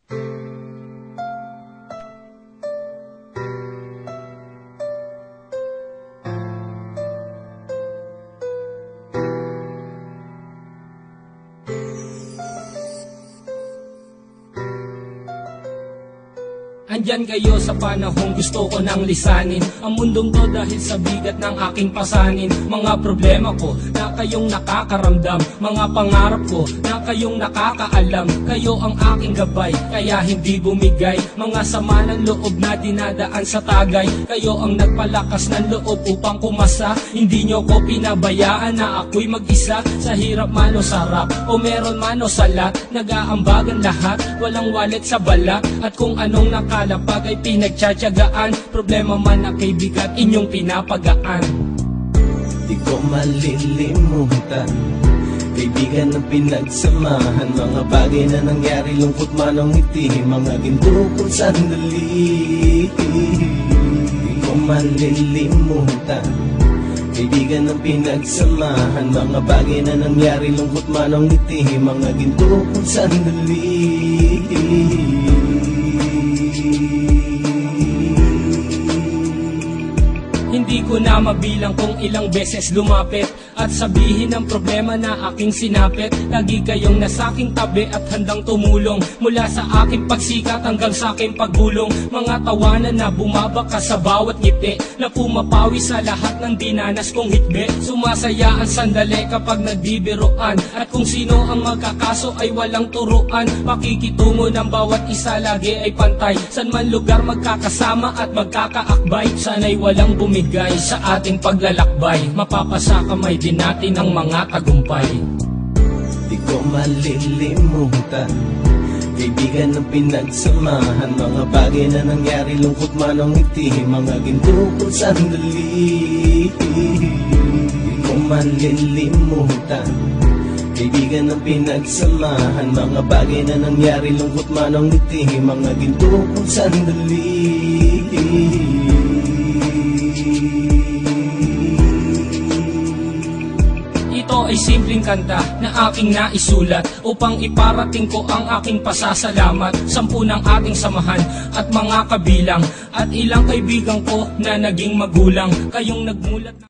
Andyan kayo sa panahong gusto ko nang lisanin ang mundong to dahil sa bigat ng aking pasanin. Mga problema ko na kayong nakakaramdam, mga pangarap ko na kayong nakakaalam. Kayo ang aking gabay, kaya hindi bumigay. Mga sama ng loob na dinadaan sa tagay, kayo ang nagpalakas ng loob upang kumasa. Hindi nyo ko pinabayaan na ako'y mag-isa. Sa hirap man o sarap, o meron man o salat, nag-aambagan lahat, walang walet sa balak. At kung anong nakalapag ay pinagtsatsagaan, problema man na kay bigat inyong pinapagaan. Di ko malilimutan, kaibigan ng pinagsamahan, mga bagay na nangyari, lungkot man ang ngiti, mga ginto kong sandali. Di ko malilimutan, kaibigan ng pinagsamahan, mga bagay na nangyari, lungkot man ang ngiti, mga ginto kong sandali. Hindi ko na mabilang kung ilang beses lumapit at sabihin ang problema na aking sinapit. Lagi kayong nasa aking tabi at handang tumulong, mula sa aking pagsikat hanggang sa aking paggulong. Mga tawanan na bumabaka sa bawat ngiti, na pumapawi sa lahat ng dinanas kong hitbe. Sumasaya ang sandali kapag nagbibiroan, at kung sino ang magkakaso ay walang turuan. Pakikitungo ng bawat isa lagi ay pantay, san man lugar magkakasama at magkakaakbay. Sana'y walang bumigay sa ating paglalakbay, mapapasa kamay din natin ang mga tagumpay. Di ko malilimutan, kaibigan ng pinagsamahan, mga bagay na nangyari, lungkot man ang ngiti, mga ginto kong sandali. Di ko malilimutan, kaibigan ng pinagsamahan, mga bagay na nangyari, lungkot man ang ngiti, mga ginto kong sandali. Ito ay simpleng kanta na aking naisulat upang iparating ko ang aking pasasalamat. 10 ng ating samahan at mga kabilang, at ilang kaibigan ko na naging magulang. Kayong nagmulat na